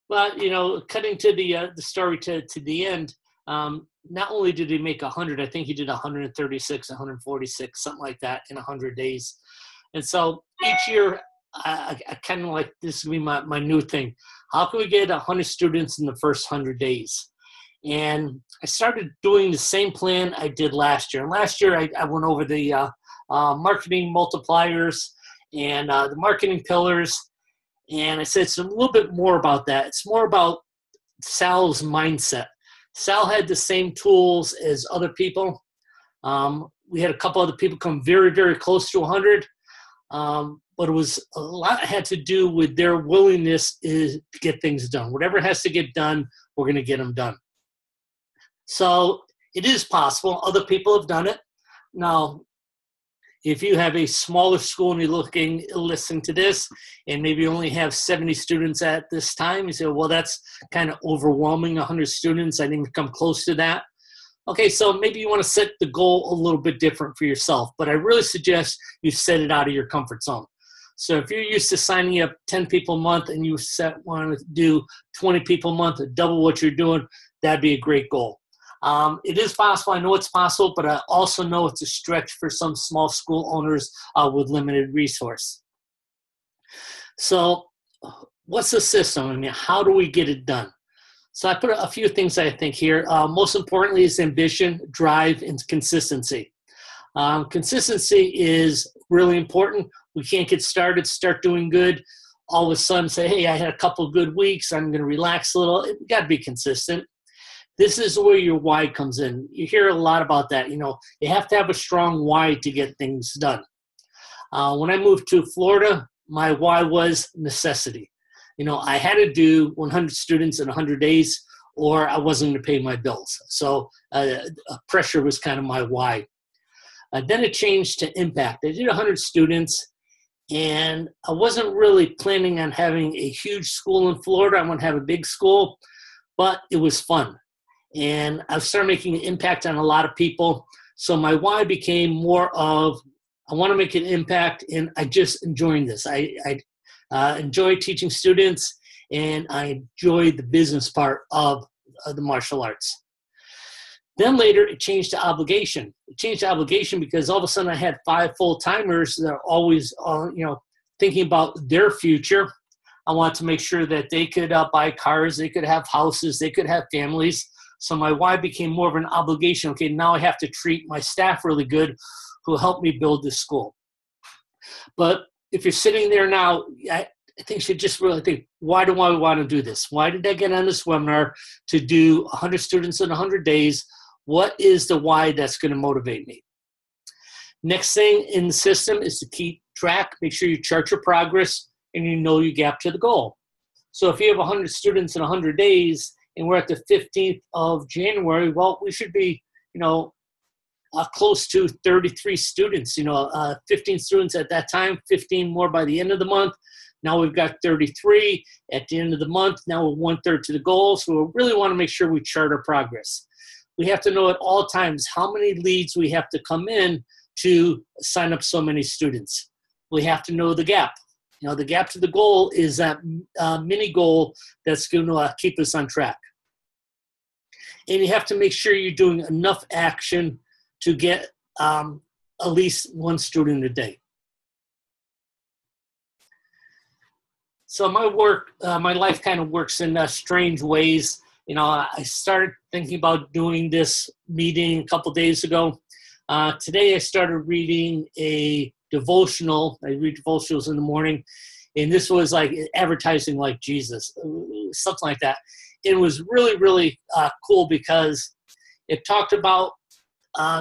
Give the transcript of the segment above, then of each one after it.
But cutting to the story to the end, not only did he make 100, I think he did 136, 146, something like that in 100 days. And so each year, I kind of like, this is going to be my new thing. How can we get 100 students in the first 100 days? And I started doing the same plan I did last year. And last year, I went over the marketing multipliers and the marketing pillars. And I said it's a little bit more about that. It's more about Sal's mindset. Sal had the same tools as other people. We had a couple other people come very, very close to 100. But it was a lot had to do with their willingness to get things done. Whatever has to get done, we're going to get them done. So it is possible. Other people have done it. Now, if you have a smaller school and you're listening to this, and maybe you only have 70 students at this time, you say, well, that's kind of overwhelming, 100 students. I didn't come close to that. Okay, so maybe you want to set the goal a little bit different for yourself, but I really suggest you set it out of your comfort zone. So if you're used to signing up 10 people a month and you want to do 20 people a month, double what you're doing, that'd be a great goal. It is possible. I know it's possible, but I also know it's a stretch for some small school owners with limited resource. So what's the system? I mean, how do we get it done? So I put a few things I think here. Most importantly is ambition, drive, and consistency. Consistency is really important. We can't get started, start doing good, all of a sudden say, hey, I had a couple of good weeks, I'm going to relax a little. You got to be consistent. This is where your why comes in. You hear a lot about that. You have to have a strong why to get things done. When I moved to Florida, my why was necessity. I had to do 100 students in 100 days or I wasn't going to pay my bills. So pressure was kind of my why. Then it changed to impact. I did 100 students, and I wasn't really planning on having a huge school in Florida. I want to have a big school, but it was fun. And I started making an impact on a lot of people. So my why became more of, I want to make an impact, and I just enjoying this. I enjoy teaching students, and I enjoy the business part of the martial arts. Then later, it changed to obligation. It changed to obligation because all of a sudden I had 5 full-timers that are always, thinking about their future. I wanted to make sure that they could buy cars, they could have houses, they could have families. So my why became more of an obligation. Okay, now I have to treat my staff really good who helped me build this school. But if you're sitting there now, I think you should just really think, why do I want to do this? Why did I get on this webinar to do 100 students in 100 days? What is the why that's going to motivate me? Next thing in the system is to keep track. Make sure you chart your progress and you know your gap to the goal. So if you have 100 students in 100 days and we're at the 15th of January, well, we should be, close to 33 students, 15 students at that time, 15 more by the end of the month. Now we've got 33 at the end of the month. Now we're 1/3 to the goal. So we really want to make sure we chart our progress. We have to know at all times how many leads we have to come in to sign up so many students. We have to know the gap. The gap to the goal is that mini goal that's going to keep us on track. And you have to make sure you're doing enough action to get at least 1 student a day. So my life kind of works in strange ways. I started thinking about doing this meeting a couple days ago. Today I started reading a devotional. I read devotionals in the morning, and this was like advertising like Jesus, something like that. It was really, really cool because it talked about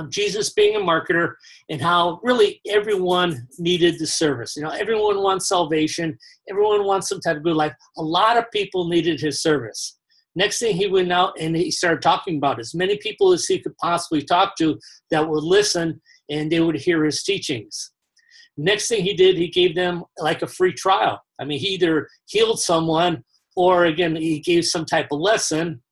Jesus being a marketer and how really everyone needed the service. Everyone wants salvation. Everyone wants some type of good life. A lot of people needed his service. Next thing he went out and he started talking about as many people as he could possibly talk to that would listen and they would hear his teachings. Next thing he did, he gave them like a free trial. I mean, he either healed someone or, again, he gave some type of lesson,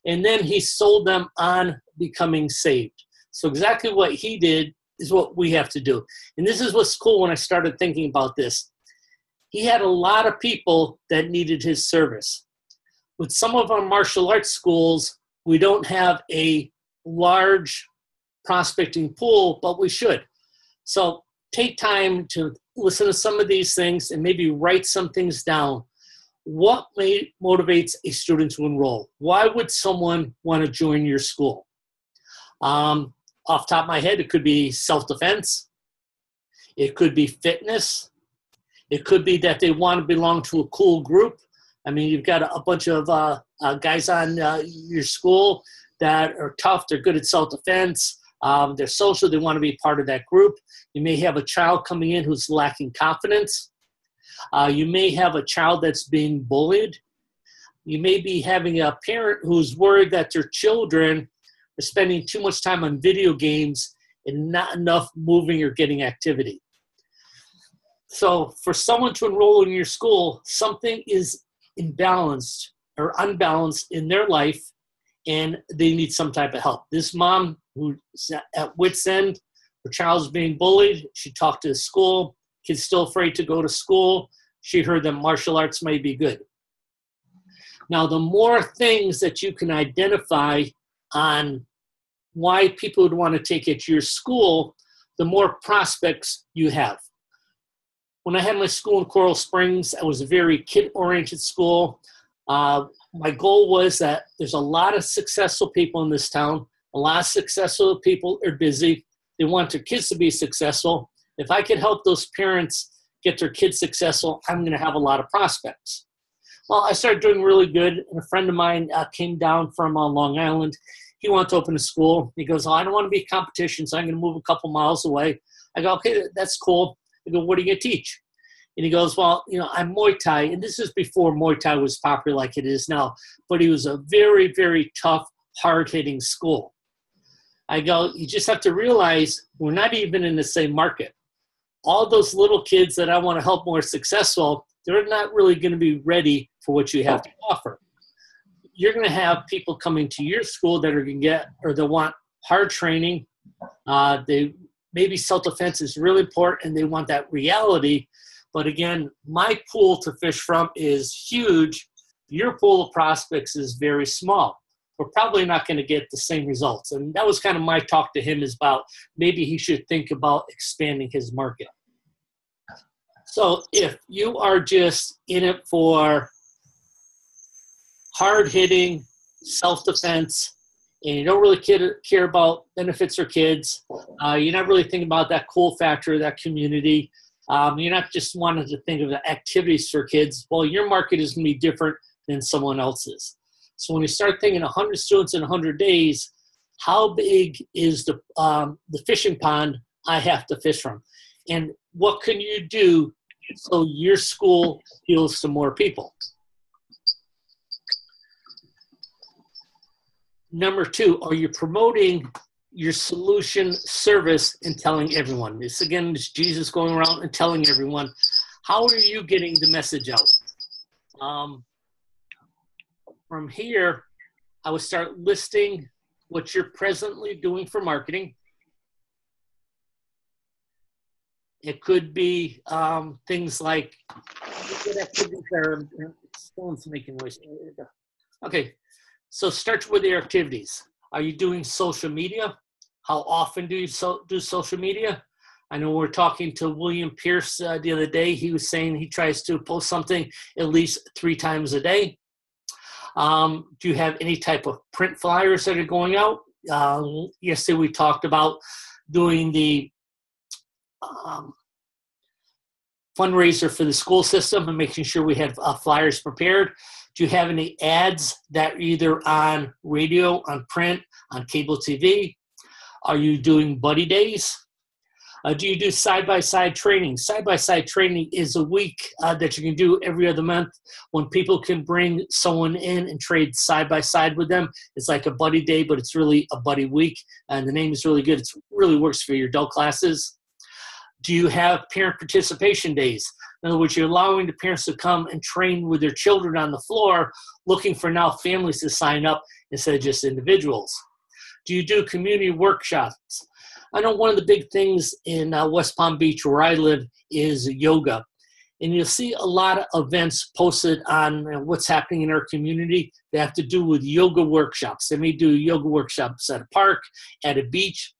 and then he sold them on becoming saved. So exactly what he did is what we have to do. And this is what's cool when I started thinking about this. he had a lot of people that needed his service. With some of our martial arts schools, we don't have a large prospecting pool, but we should. So take time to listen to some of these things and maybe write some things down. What motivates a student to enroll? Why would someone want to join your school? Off the top of my head, it could be self-defense. It could be fitness. It could be that they want to belong to a cool group. I mean, you've got a bunch of guys on your school that are tough. They're good at self-defense. They're social. They want to be part of that group. You may have a child coming in who's lacking confidence. You may have a child that's being bullied. You may be having a parent who's worried that their children are spending too much time on video games and not enough moving or getting activity. So for someone to enroll in your school, something is imbalanced or unbalanced in their life, and they need some type of help. This mom who's at wit's end, her child's being bullied, she talked to the school, kid's still afraid to go to school. She heard that martial arts may be good. Now, the more things that you can identify on why people would want to take it to your school, the more prospects you have. When I had my school in Coral Springs, I was a very kid-oriented school. My goal was that there's a lot of successful people in this town. A lot of successful people are busy. They want their kids to be successful. If I could help those parents get their kids successful, I'm going to have a lot of prospects. Well, I started doing really good, and a friend of mine came down from Long Island. He wanted to open a school. He goes, I don't want to be a competition, so I'm going to move a couple miles away. I go, okay, that's cool. I go, what are you going to teach? And he goes, well, I'm Muay Thai. And this is before Muay Thai was popular like it is now. But he was a very, very tough, hard-hitting school. I go, you just have to realize we're not even in the same market. All those little kids that I want to help more successful, they're not really going to be ready for what you have to offer. You're going to have people coming to your school that are going to get, or they want hard training. Maybe self-defense is really important and they want that reality. But again, my pool to fish from is huge. Your pool of prospects is very small. We're probably not going to get the same results. And that was kind of my talk to him, is about maybe he should think about expanding his market. So if you are just in it for hard-hitting, self-defense, and you don't really care about benefits or kids, you're not really thinking about that cool factor, that community, you're not just wanting to think of the activities for kids, well, your market is going to be different than someone else's. So when you start thinking 100 students in 100 days, how big is the fishing pond I have to fish from? And what can you do so your school appeals to more people? Number 2, are you promoting your solution service and telling everyone? This, again, is Jesus going around and telling everyone. How are you getting the message out? From here, I would start listing what you're presently doing for marketing. It could be things like, what activities are, someone's making noise. Okay, so start with your activities. Are you doing social media? How often do you do social media? I know we're talking to William Pierce the other day. He was saying he tries to post something at least 3 times a day. Do you have any type of print flyers that are going out? Yesterday we talked about doing the fundraiser for the school system and making sure we have flyers prepared. Do you have any ads that are either on radio, on print, on cable TV? Are you doing buddy days? Do you do side-by-side training? Side-by-side training is a week that you can do every other month when people can bring someone in and trade side-by-side with them. It's like a buddy day, but it's really a buddy week. And the name is really good. It really works for your adult classes. Do you have parent participation days? In other words, you're allowing the parents to come and train with their children on the floor, looking for now families to sign up instead of just individuals. Do you do community workshops? I know one of the big things in West Palm Beach, where I live, is yoga. and you'll see a lot of events posted on what's happening in our community that have to do with yoga workshops. They may do yoga workshops at a park, at a beach,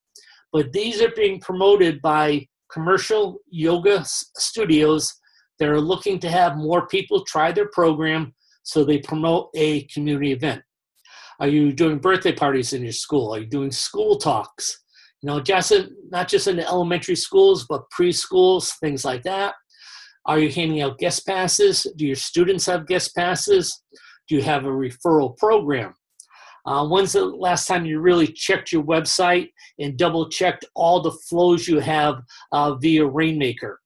but these are being promoted by commercial yoga studios that are looking to have more people try their program, so they promote a community event. Are you doing birthday parties in your school? Are you doing school talks? Not just in the elementary schools, but preschools, things like that. Are you handing out guest passes? Do your students have guest passes? Do you have a referral program? When's the last time you really checked your website and double-checked all the flows you have via Rainmaker?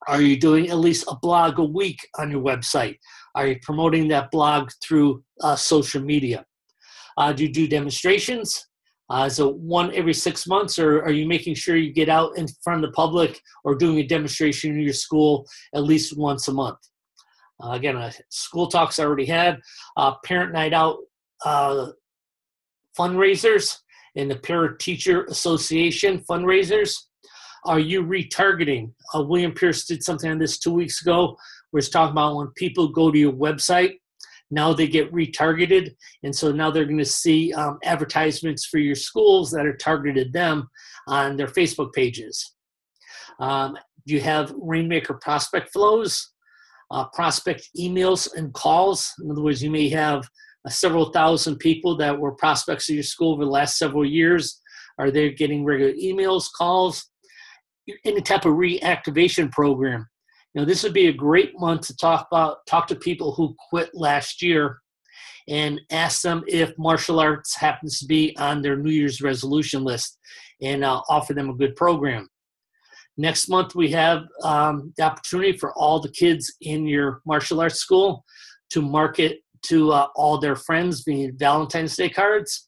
Are you doing at least a blog a week on your website? Are you promoting that blog through social media? Do you do demonstrations? Is it one every 6 months, or are you making sure you get out in front of the public or doing a demonstration in your school at least once a month? Again, school talks I already had. Parent night out fundraisers and the Parent Teacher Association fundraisers. Are you retargeting? William Pierce did something on this 2 weeks ago where he's talking about when people go to your website, now they get retargeted, and so now they're going to see advertisements for your schools that are targeted them on their Facebook pages. Do you have Rainmaker prospect flows, prospect emails and calls? In other words, you may have several thousand people that were prospects of your school over the last several years. Are they getting regular emails, calls? Any type of reactivation program. This would be a great month to talk to people who quit last year and ask them if martial arts happens to be on their New Year's resolution list, and offer them a good program. Next month, we have the opportunity for all the kids in your martial arts school to market to all their friends via Valentine's Day cards.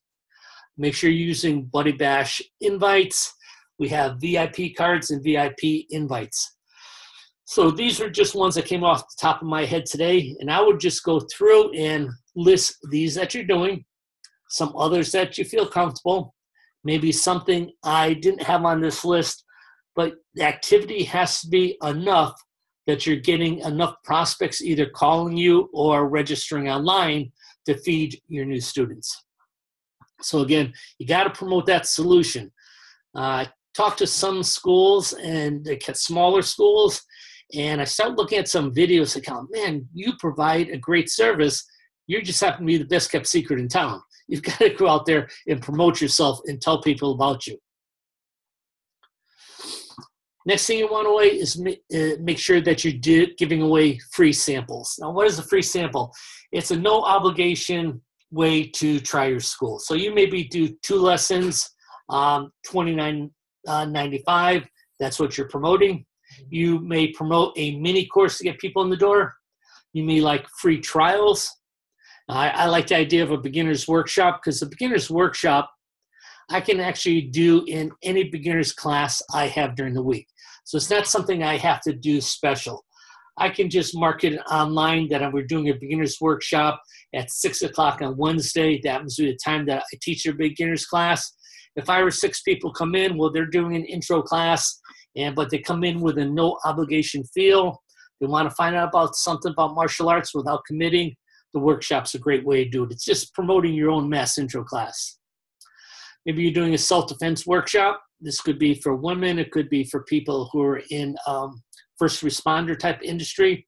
Make sure you're using Buddy Bash invites. We have VIP cards and VIP invites. So these are just ones that came off the top of my head today, and I would just go through and list these that you're doing, some others that you feel comfortable, maybe something I didn't have on this list, but the activity has to be enough that you're getting enough prospects either calling you or registering online to feed your new students. So again, you got to promote that solution. Talk to some schools and smaller schools, and I started looking at some videos like, oh, man, you provide a great service. You just happen to be the best kept secret in town. You've got to go out there and promote yourself and tell people about you. Next thing you want to do is make sure that you're giving away free samples. Now, what is a free sample? It's a no obligation way to try your school. So you maybe do 2 lessons, $29.95. That's what you're promoting. You may promote a mini course to get people in the door. You may like free trials. I like the idea of a beginner's workshop, because the beginner's workshop I can actually do in any beginner's class I have during the week. So it's not something I have to do special. I can just market it online that we're doing a beginner's workshop at 6 o'clock on Wednesday. That happens to be the time that I teach a beginner's class. If 5 or 6 people come in, well, they're doing an intro class, but they come in with a no obligation feel. They want to find out about something about martial arts without committing. The workshop's a great way to do it. It's just promoting your own mass intro class. Maybe you're doing a self-defense workshop. This could be for women. It could be for people who are in first responder type industry.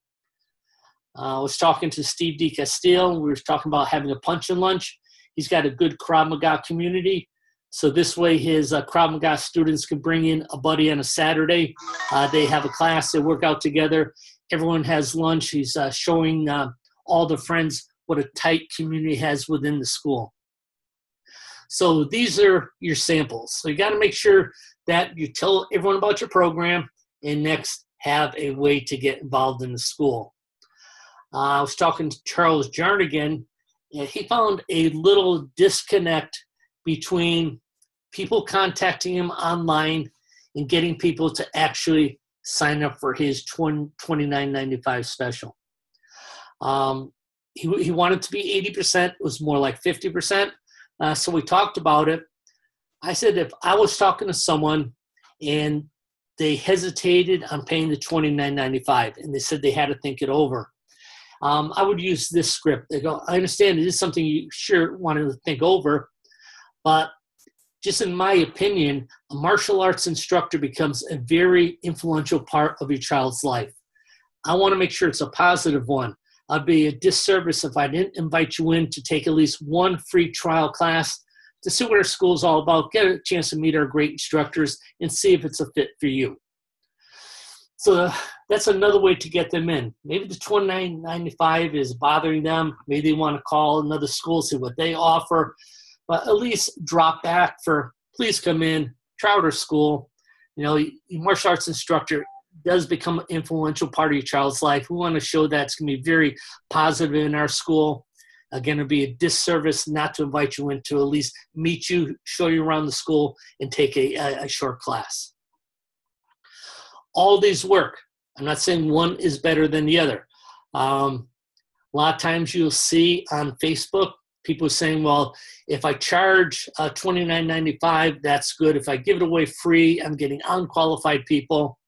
I was talking to Steve DeCastile. We were talking about having a punch and lunch. He's got a good Krav Maga community. So this way his Krav Maga students can bring in a buddy on a Saturday. They have a class. They work out together. Everyone has lunch. He's showing all the friends what a tight community has within the school. So these are your samples. So you got to make sure that you tell everyone about your program, and next have a way to get involved in the school. I was talking to Charles Jarnigan, and he found a little disconnect between people contacting him online and getting people to actually sign up for his $29.95 special. He wanted to be 80%. It was more like 50%. So we talked about it. I said, if I was talking to someone and they hesitated on paying the $29.95, and they said they had to think it over. I would use this script. They go, I understand it is something you sure wanted to think over, but just in my opinion, a martial arts instructor becomes a very influential part of your child's life. I want to make sure it's a positive one. I'd be a disservice if I didn't invite you in to take at least one free trial class to see what our school is all about, get a chance to meet our great instructors, and see if it's a fit for you. So that's another way to get them in. Maybe the $29.95 is bothering them. Maybe they want to call another school, see what they offer. But at least drop back for, please come in, try out our school. You know, your martial arts instructor does become an influential part of your child's life. We want to show that it's going to be very positive in our school. Again, it'd be a disservice not to invite you in to at least meet you, show you around the school, and take a short class. All these work. I'm not saying one is better than the other. A lot of times you'll see on Facebook, people saying, well, if I charge $29.95, that's good. If I give it away free, I'm getting unqualified people.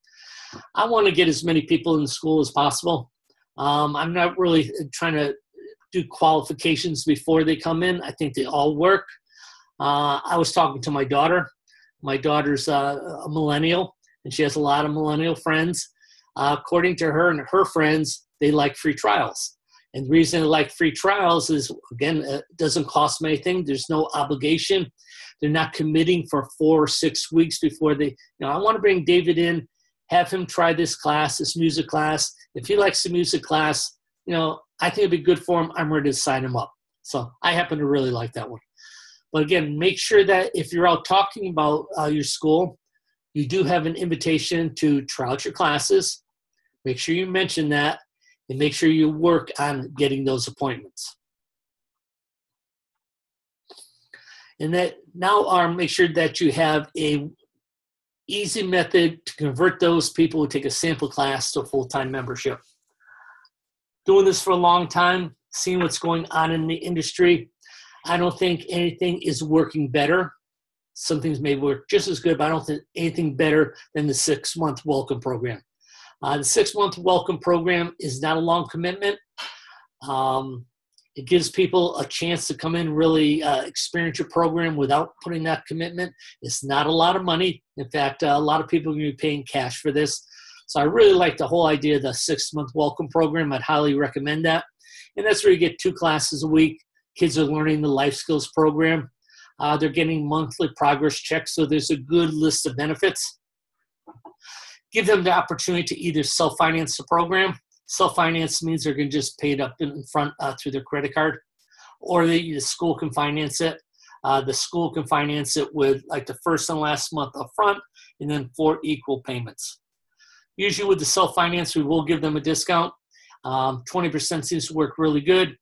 I want to get as many people in the school as possible. I'm not really trying to do qualifications before they come in. I think they all work. I was talking to my daughter. My daughter's a millennial, and she has a lot of millennial friends. According to her and her friends, they like free trials. And the reason they like free trials is, again, it doesn't cost them anything. There's no obligation. They're not committing for 4 or 6 weeks before they, I want to bring David in, have him try this class, this music class. If he likes the music class, I think it'd be good for him. I'm ready to sign him up. So I happen to really like that one. But again, make sure that if you're out talking about your school, you do have an invitation to try out your classes. Make sure you mention that, and make sure you work on getting those appointments. And that now make sure that you have a easy method to convert those people who take a sample class to a full-time membership. Doing this for a long time, seeing what's going on in the industry, I don't think anything is working better. Some things may work just as good, but I don't think anything better than the 6-month welcome program. The 6-month welcome program is not a long commitment. It gives people a chance to come in, really experience your program without putting that commitment. It's not a lot of money. In fact, a lot of people are going to be paying cash for this. So I really like the whole idea of the 6-month welcome program. I'd highly recommend that. And that's where you get 2 classes a week. Kids are learning the life skills program. They're getting monthly progress checks, so there's a good list of benefits. Give them the opportunity to either self-finance the program. Self-finance means they're going to just pay it up in front through their credit card, or the school can finance it. The school can finance it with like the first and last month up front, and then 4 equal payments. Usually with the self-finance, we will give them a discount. 20% seems to work really good.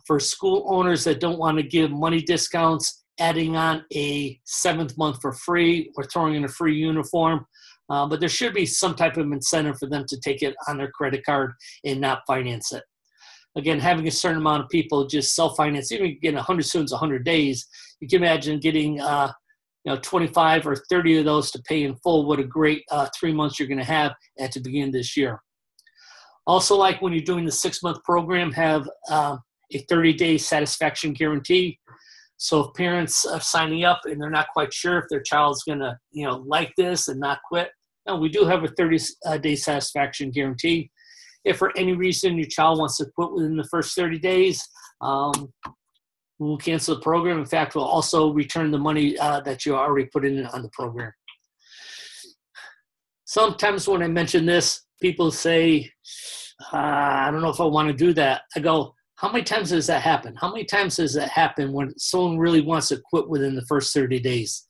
For school owners that don't want to give money discounts, adding on a 7th month for free or throwing in a free uniform. But there should be some type of incentive for them to take it on their credit card and not finance it. Again, having a certain amount of people just self-finance, even getting 100 students 100 days, you can imagine getting 25 or 30 of those to pay in full. What a great 3 months you're going to have at the beginning of this year. Also, like when you're doing the 6-month program, have a 30-day satisfaction guarantee. So if parents are signing up and they're not quite sure if their child's going to, like this and not quit, no, we do have a 30-day satisfaction guarantee. If for any reason your child wants to quit within the first 30 days, we'll cancel the program. In fact, we'll also return the money that you already put in on the program. Sometimes when I mention this, people say, I don't know if I want to do that. I go, how many times does that happen? How many times does that happen when someone really wants to quit within the first 30 days?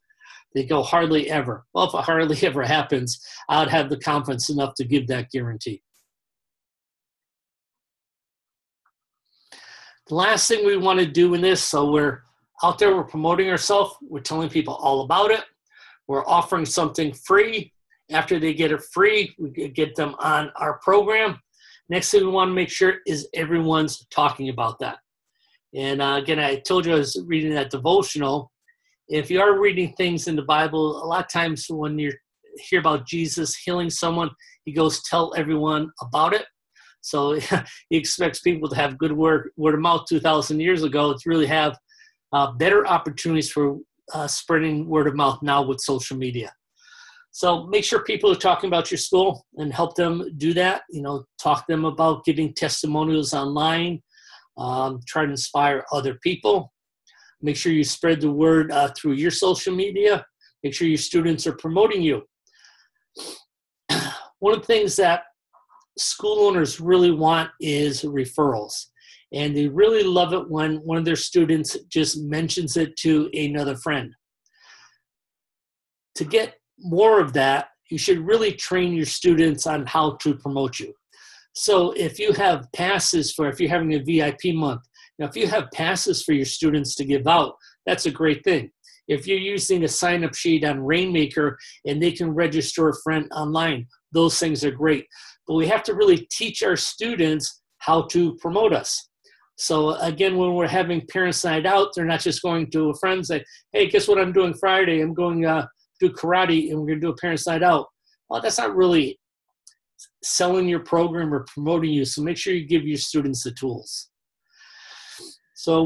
They go, hardly ever. Well, if it hardly ever happens, I'd have the confidence enough to give that guarantee. The last thing we want to do in this, so we're out there, we're promoting ourselves, we're telling people all about it, we're offering something free. After they get it free, we get them on our program. Next thing we want to make sure is everyone's talking about that. And again, I told you I was reading that devotional. If you are reading things in the Bible, a lot of times when you're hear about Jesus healing someone, he goes tell everyone about it. So he expects people to have good word of mouth 2,000 years ago to really have better opportunities for spreading word of mouth now with social media. So make sure people are talking about your school and help them do that. Talk to them about giving testimonials online. Try to inspire other people. Make sure you spread the word through your social media. Make sure your students are promoting you. One of the things that school owners really want is referrals. And they really love it when one of their students just mentions it to another friend. To get more of that, you should really train your students on how to promote you. So if you have passes if you're having a VIP month, if you have passes for your students to give out, that's a great thing. If you're using a sign-up sheet on Rainmaker and they can register a friend online, those things are great. But we have to really teach our students how to promote us. So again, when we're having parents' night out, they're not just going to a friend and say, hey, guess what I'm doing Friday? I'm going to do karate and we're going to do a parents' night out. Well, that's not really selling your program or promoting you. So make sure you give your students the tools. So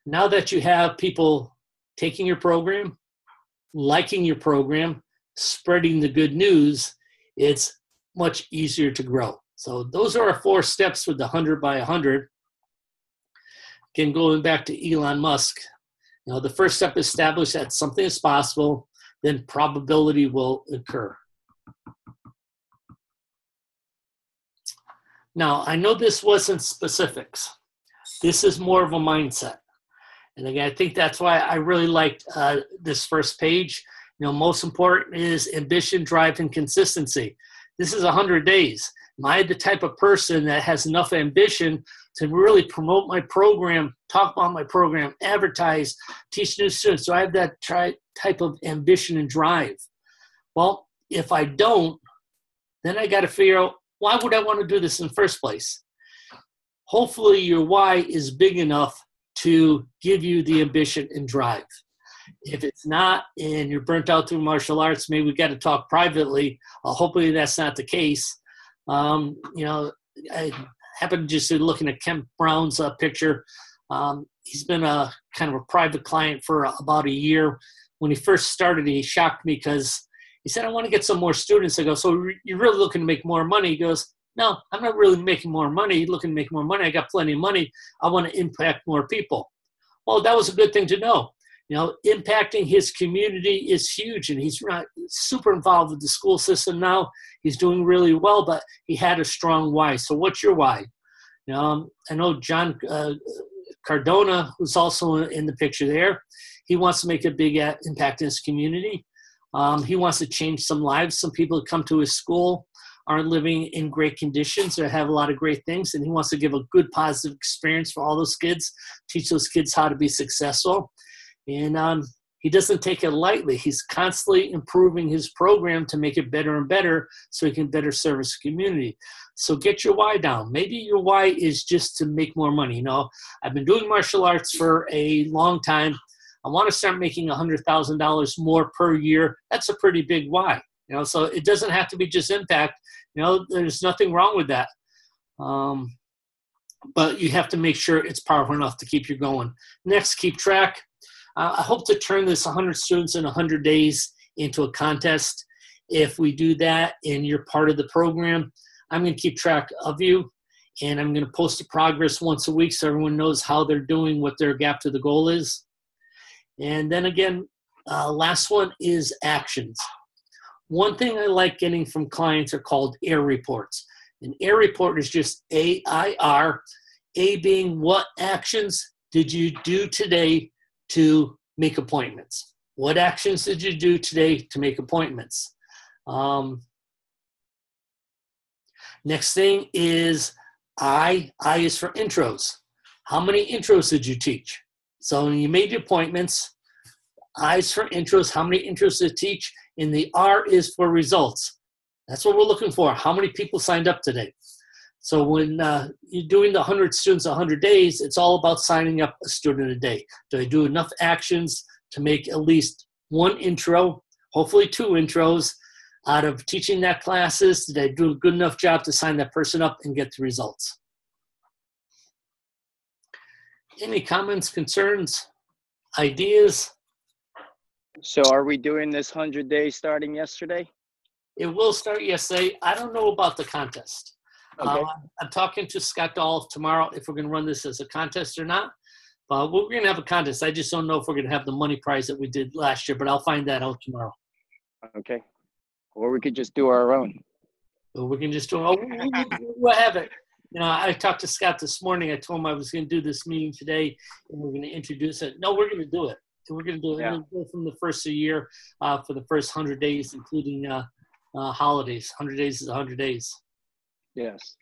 now that you have people taking your program, liking your program, spreading the good news, it's much easier to grow. So those are our 4 steps with the 100 by 100. Again, going back to Elon Musk, the first step is establish that something is possible, then probability will occur. Now, I know this wasn't specifics. This is more of a mindset. And again, I think that's why I really liked this first page. Most important is ambition, drive, and consistency. This is 100 days. Am I the type of person that has enough ambition to really promote my program, talk about my program, advertise, teach new students? Do I have that type of ambition and drive? Well, if I don't, then I got to figure out, why would I want to do this in the first place? Hopefully your why is big enough to give you the ambition and drive. If it's not, and you're burnt out through martial arts, maybe we got to talk privately. Hopefully that's not the case. I happened to just looking at Kent Brown's picture. He's been a kind of a private client for about a year. When he first started, he shocked me because he said, I want to get some more students. I go, so you're really looking to make more money? He goes, no, I'm not really making more money. Looking to make more money. I got plenty of money. I want to impact more people. Well, that was a good thing to know. Impacting his community is huge, and he's not super involved with the school system now. He's doing really well, but he had a strong why. So what's your why? I know John Cardona, who's also in the picture there, he wants to make a big impact in his community. He wants to change some lives. Some people who come to his school aren't living in great conditions or have a lot of great things, and he wants to give a good, positive experience for all those kids, teach those kids how to be successful. And he doesn't take it lightly. He's constantly improving his program to make it better and better so he can better serve his community. So get your why down. Maybe your why is just to make more money. I've been doing martial arts for a long time. I want to start making $100,000 more per year. That's a pretty big why. So it doesn't have to be just impact. There's nothing wrong with that. But you have to make sure it's powerful enough to keep you going. Next, keep track. I hope to turn this 100 students in 100 days into a contest. If we do that and you're part of the program, I'm going to keep track of you, and I'm going to post the progress once a week so everyone knows how they're doing, what their gap to the goal is. And then again, last one is actions. One thing I like getting from clients are called AIR reports. An AIR report is just AIR, A being what actions did you do today to make appointments? What actions did you do today to make appointments? Next thing is I is for intros. How many intros did you teach? So when you made your appointments, I is for intros. How many intros did you teach? And the R is for results. That's what we're looking for. How many people signed up today? So when you're doing the 100 students 100 days, it's all about signing up a student a day. Do I do enough actions to make at least one intro, hopefully 2 intros, out of teaching that classes? Did I do a good enough job to sign that person up and get the results? Any comments, concerns, ideas? So are we doing this 100 days starting yesterday? It will start yesterday. I don't know about the contest. Okay. I'm talking to Scott Dahl tomorrow if we're going to run this as a contest or not. But we're going to have a contest. I just don't know if we're going to have the money prize that we did last year, but I'll find that out tomorrow. Okay. Or we could just do our own. So we can just do we'll have it. You know, I talked to Scott this morning. I told him I was going to do this meeting today, and we're going to introduce it. No, we're going to do it. We're going to do it. Yeah. We're going to go from the first of the year for the first 100 days, including holidays. 100 days is 100 days. Yes.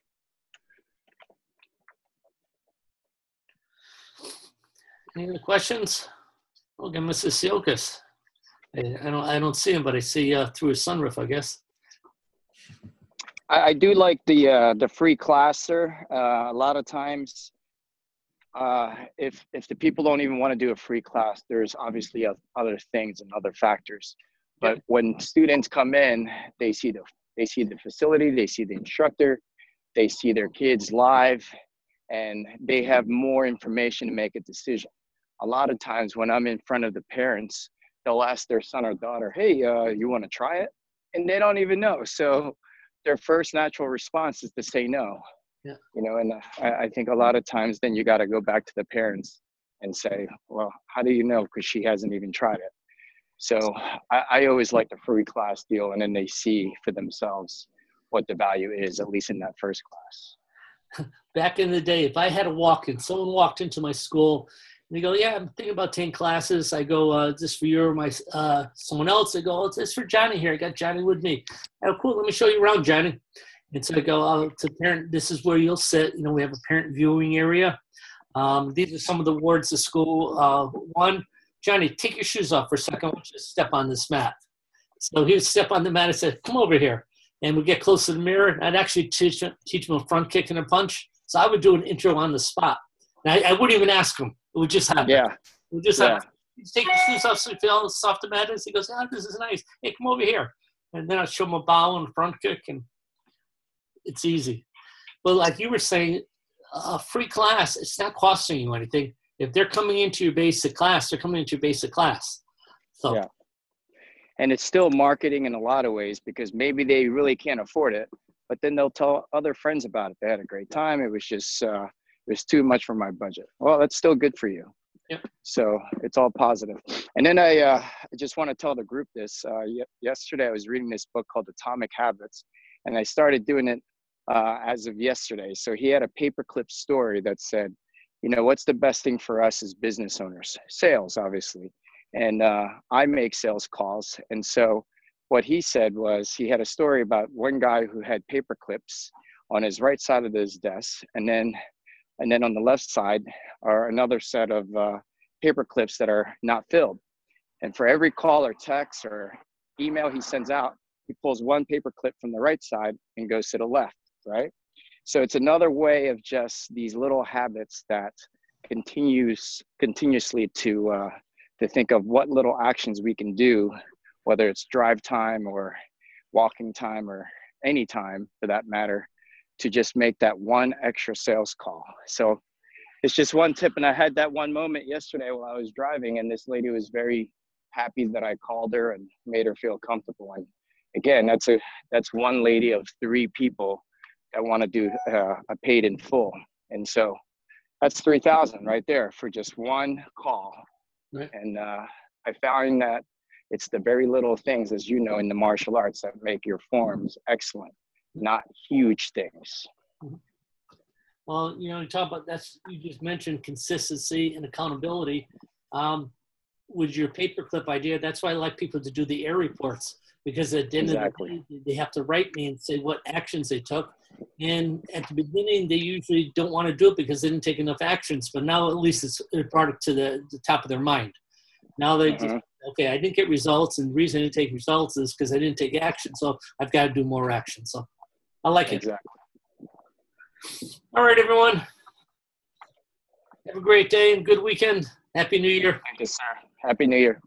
Any other questions? Okay, Mrs. Siokas. I don't see him, but I see through his sunroof, I guess. I do like the free class, sir. A lot of times, if the people don't even want to do a free class, there's obviously other things and other factors. But when students come in, they see the facility, they see the instructor, they see their kids live, and they have more information to make a decision. A lot of times when I'm in front of the parents, they'll ask their son or daughter, hey, you want to try it? And they don't even know. So their first natural response is to say no. Yeah. You know, and I think a lot of times then you got to go back to the parents and say, well, how do you know? Because she hasn't even tried it. So I always like the free class deal, and then they see for themselves what the value is, at least in that first class. Back in the day, if I had a walk-in, someone walked into my school, and they go, yeah, I'm thinking about taking classes. I go, this for you or my someone else? I go, it's for Johnny here. I got Johnny with me. Oh, cool. Let me show you around, Johnny. And so I go to parent, this is where you'll sit. You know, we have a parent viewing area. These are some of the words of school. One, Johnny, take your shoes off for a second. Let's just step on this mat. So he would step on the mat and say, come over here. And we'd get close to the mirror. And I'd actually teach him a front kick and a punch. So I would do an intro on the spot. And I wouldn't even ask him. It would just happen. Yeah. It would just happen. Take your shoes off so you feel soft the mat. And he goes, this is nice. Hey, come over here. And then I'd show him a bow and a front kick. And it's easy. But like you were saying, a free class, it's not costing you anything. If they're coming into your basic class, they're coming into your basic class. So. Yeah. And it's still marketing in a lot of ways, because maybe they really can't afford it, but then they'll tell other friends about it. They had a great time. It was just, it was too much for my budget. Well, that's still good for you. Yep. So it's all positive. And then I just want to tell the group this. Yesterday, I was reading this book called Atomic Habits, and I started doing it as of yesterday. So he had a paperclip story that said, you know, what's the best thing for us as business owners? Sales, obviously. And I make sales calls. And so what he said was, he had a story about one guy who had paper clips on his right side of his desk. And then on the left side are another set of paper clips that are not filled. And for every call or text or email he sends out, he pulls one paper clip from the right side and goes to the left, right? So it's another way of just these little habits that continuously to think of what little actions we can do, whether it's drive time or walking time or any time for that matter, to just make that one extra sales call. So it's just one tip. And I had that one moment yesterday while I was driving, and this lady was very happy that I called her and made her feel comfortable. And again, that's one lady of 3 people that want to do a paid in full. And so that's 3,000 right there for just one call. Right. And I found that it's the very little things, as you know, in the martial arts that make your forms excellent, not huge things. Well, you know, you talk about you just mentioned consistency and accountability. With your paperclip idea, that's why I like people to do the air reports, because at the end of the day, they have to write me and say what actions they took. And at the beginning, they usually don't want to do it because they didn't take enough actions. But now at least it's brought it to the top of their mind. Now they just, okay, I didn't get results. And the reason I didn't take results is because I didn't take action. So I've got to do more action. So I like it. Exactly. All right, everyone. Have a great day and good weekend. Happy New Year. Thank you, sir. Happy New Year.